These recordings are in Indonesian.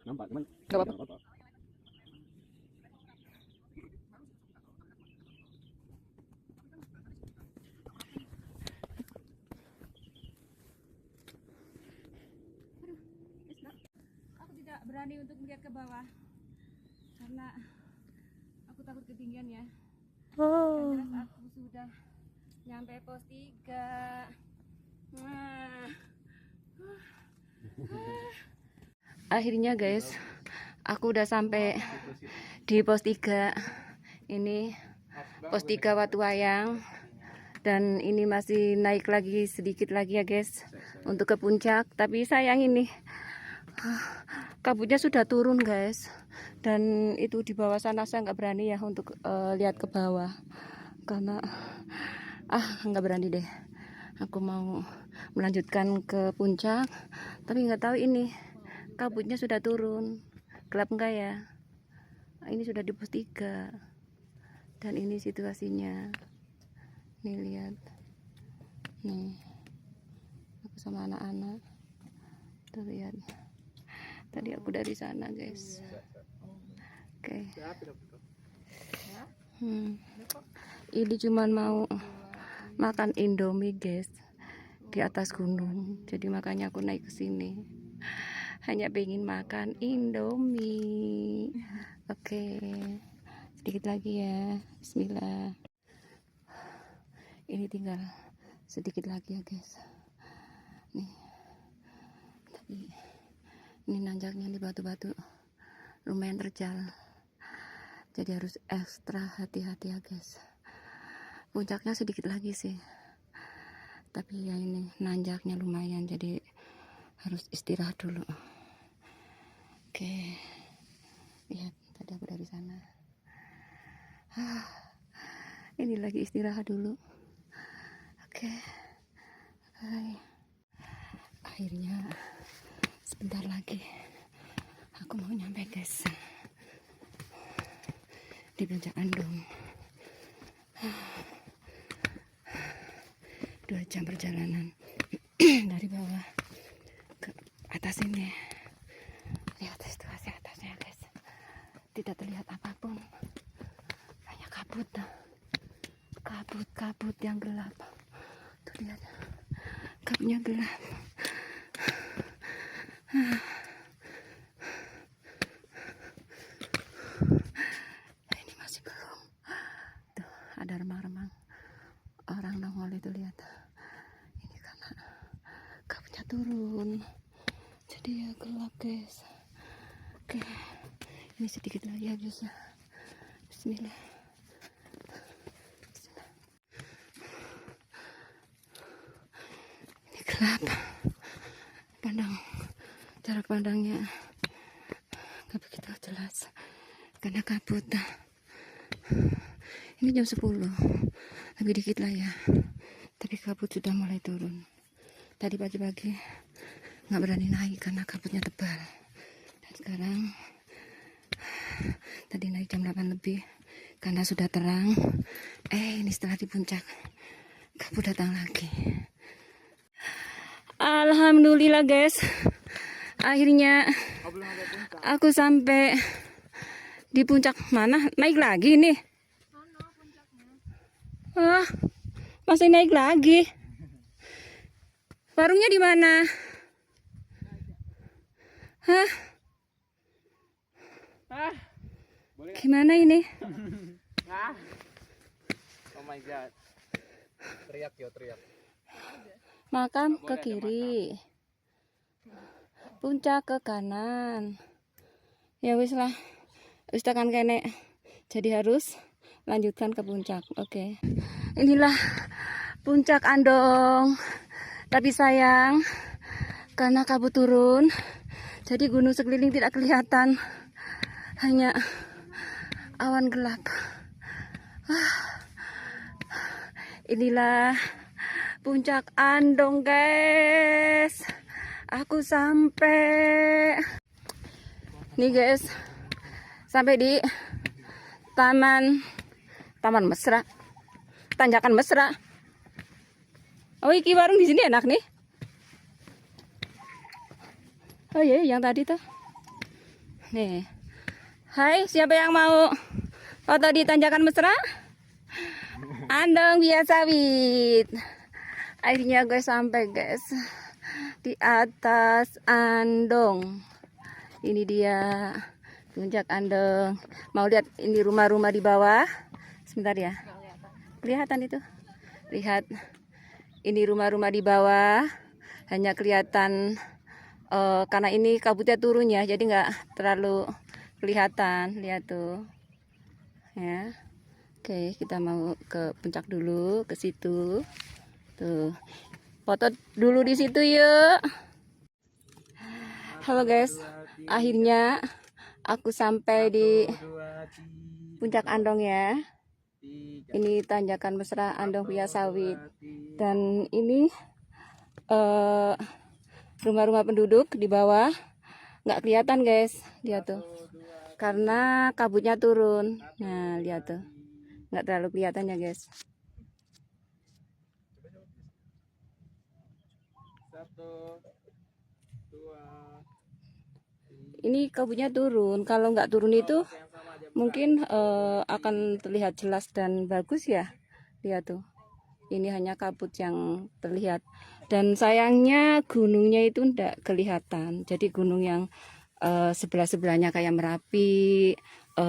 Nampak cuman Nggak apa-apa. Aku tidak berani untuk melihat ke bawah karena aku takut ketinggian ya. Oh. Yang jelas aku sudah nyampe pos 3. Akhirnya guys, aku udah sampai di pos 3. Ini pos 3 Watu Wayang. Dan ini masih naik lagi sedikit lagi ya guys untuk ke puncak. Tapi sayang ini kabutnya sudah turun guys. Dan itu di bawah sana saya nggak berani ya untuk lihat ke bawah karena nggak berani deh. Aku mau melanjutkan ke puncak, tapi nggak tahu ini kabutnya sudah turun, gelap enggak ya. Ini sudah di pos 3 dan ini situasinya. Nih lihat, nih aku sama anak-anak. Tuh lihat, tadi aku dari sana guys. Oke. Ini cuman mau makan Indomie guys di atas gunung. Jadi makanya aku naik ke sini. Hanya pengen makan Indomie. Oke. Sedikit lagi ya. Bismillah. Ini tinggal sedikit lagi ya guys. Nih. Tapi ini nanjaknya di batu-batu lumayan terjal. Jadi harus ekstra hati-hati ya guys. Puncaknya sedikit lagi sih. Tapi ya ini nanjaknya lumayan, jadi harus istirahat dulu. Oke. Lihat, tadi aku dari sana. Ini lagi istirahat dulu. Oke. Hai. Akhirnya sebentar lagi aku mau nyampe guys di Puncak Andong. 2 jam perjalanan dari bawah ke atas ini. Lihat situasi atasnya guys, tidak terlihat apapun, hanya kabut yang gelap. Tuh lihat, kabutnya gelap. Ini masih belum. Tuh ada remang-remang orang nongol itu, lihat. Ini karena kabutnya turun, jadi ya gelap guys. Oke, ini sedikit lagi habisnya. Bismillah. Ini gelap, jarak pandangnya nggak begitu jelas karena kabut. Ini jam 10, lebih dikit lah ya, tapi kabut sudah mulai turun. Tadi pagi-pagi nggak berani naik karena kabutnya tebal, dan sekarang tadi naik jam 8 lebih karena sudah terang. Ini setelah di puncak kabut datang lagi. Alhamdulillah guys, akhirnya aku sampai di puncak. Mana naik lagi nih? Masih naik lagi. Warungnya di mana? Gimana ini? oh my god. Teriak yo, teriak. Makam ke kiri, puncak ke kanan. Ya wis lah, wis tekan kene. Jadi harus lanjutkan ke puncak. Oke. Inilah Puncak Andong. Tapi sayang karena kabut turun, jadi gunung sekeliling tidak kelihatan. Hanya awan gelap. Inilah Puncak Andong guys. Aku sampai. Nih guys, sampai di Taman Mesra, Tanjakan Mesra. Oh, iki warung di sini enak nih. Oh iya, yang tadi tuh. Nih. Hai, siapa yang mau foto di tanjakan mesra? Andong biasa wit. Akhirnya gue sampai guys di atas Andong. Ini dia puncak Andong. Mau lihat ini rumah-rumah di bawah? Sebentar ya. Kelihatan itu? Lihat. Ini rumah-rumah di bawah. Hanya kelihatan karena ini kabutnya turun ya, jadi nggak terlalu kelihatan. Lihat tuh. Ya. Oke, kita mau ke puncak dulu, ke situ. Tuh. Foto dulu di situ yuk. Halo guys. Akhirnya aku sampai di puncak Andong ya. Ini tanjakan mesra Andong Via Sawit. Dan ini rumah-rumah penduduk di bawah. Nggak kelihatan guys. Lihat tuh. Karena kabutnya turun. Nah, lihat tuh. Nggak terlalu kelihatan ya guys. Ini kabutnya turun. Kalau nggak turun itu mungkin akan terlihat jelas dan bagus ya. Lihat tuh. Ini hanya kabut yang terlihat. Dan sayangnya gunungnya itu nggak kelihatan. Jadi gunung yang sebelah-sebelahnya kayak Merapi,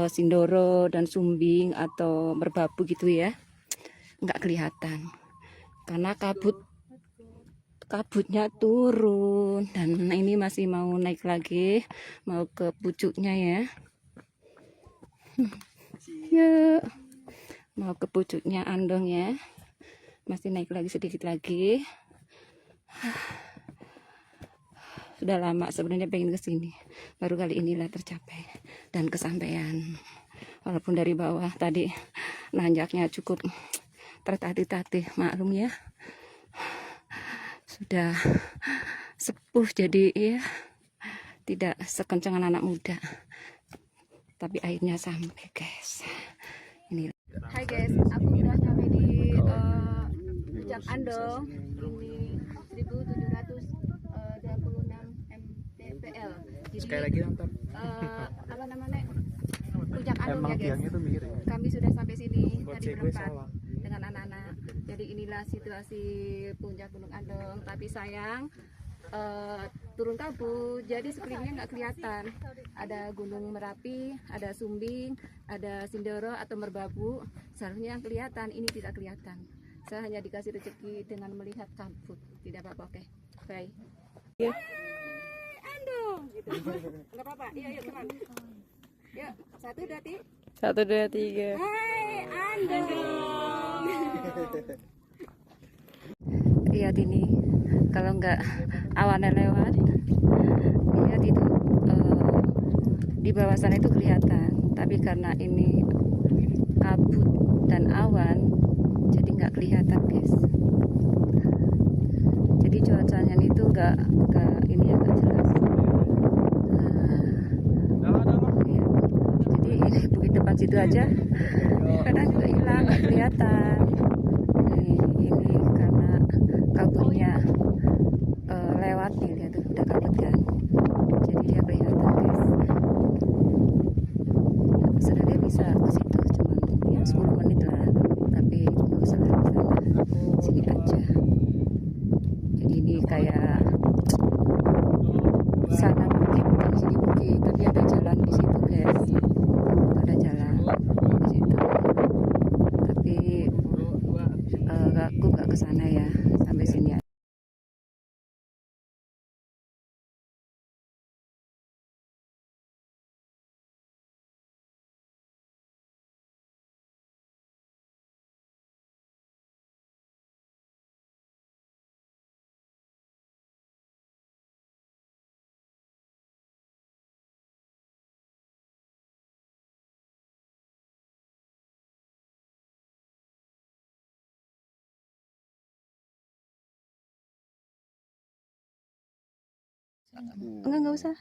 Sindoro dan Sumbing atau Merbabu gitu ya, nggak kelihatan karena kabutnya turun. Dan ini masih mau naik lagi, mau ke pucuknya ya. Yuk, mau ke pucuknya Andong ya, masih naik lagi sedikit lagi. Sudah lama sebenarnya pengen kesini, baru kali inilah tercapai dan kesampaian. Walaupun dari bawah tadi nanjaknya cukup tertatih-tatih, maklum ya, sudah sepuh jadi ya tidak sekencangan anak muda, tapi akhirnya sampai guys. Ini hai guys, aku udah sampai di puncak Andong. Ini 1726 mdpl. Sekali lagi nonton. Apa namanya, puncak Andong ya guys. Kami sudah sampai sini tadi berempat dengan anak-anak. Jadi inilah situasi puncak Gunung Andong. Tapi sayang turun kabut, jadi sekelilingnya nggak kelihatan. Ada Gunung Merapi, ada Sumbing, ada Sindoro atau Merbabu. Seharusnya yang kelihatan, ini tidak kelihatan. Saya hanya dikasih rezeki dengan melihat kabut. Tidak apa-apa, oke. Bye. Ya. Andong, gitu. Nggak apa-apa. Iya, yuk teman. Yuk, 1, 2, 3. 1, 2, 3. Hai, Andong. Lihat ini, kalau nggak awannya lewat, lihat itu di bawah sana itu kelihatan. Tapi karena ini kabut dan awan, jadi nggak kelihatan guys. Jadi cuacanya itu nggak ini ya, nggak jelas. Ya. Jadi ini bukit depan situ aja, kadang juga hilang, nggak kelihatan. Ini karena kabutnya lewat nih, lihat tuh udah kabut kan, jadi dia kelihatan guys. Sebenarnya bisa ke situ, cuman ya 10 menit lah, tapi nggak usah lah di sana, sini aja. Jadi ini kayak sana bukit, bukan sini bukit, tapi ada jalan di situ guys, ada jalan di situ. Tapi aku nggak ke sana ya, sampai sini aja. Enggak usah.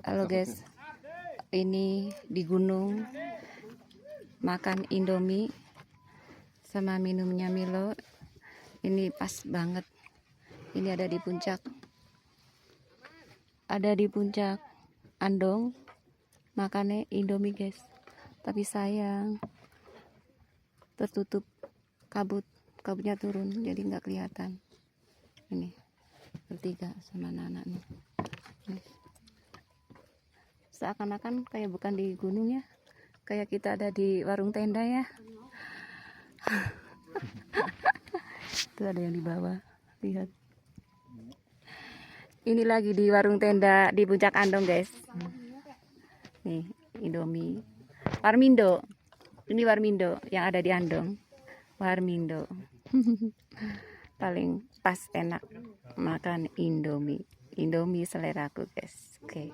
Halo guys, ini di gunung makan Indomie sama minumnya Milo. Ini pas banget. Ini ada di puncak. Ada di puncak. Andong makannya Indomie guys, tapi sayang tertutup kabutnya turun jadi nggak kelihatan. Ini bertiga sama anak nih. Seakan-akan kayak bukan di gunung ya, kayak kita ada di warung tenda ya. Itu ada yang di bawah, lihat. Ini lagi di warung tenda di Puncak Andong guys. Nih Indomie Warmindo, ini Warmindo yang ada di Andong. Warmindo paling pas enak makan Indomie seleraku guys. Oke.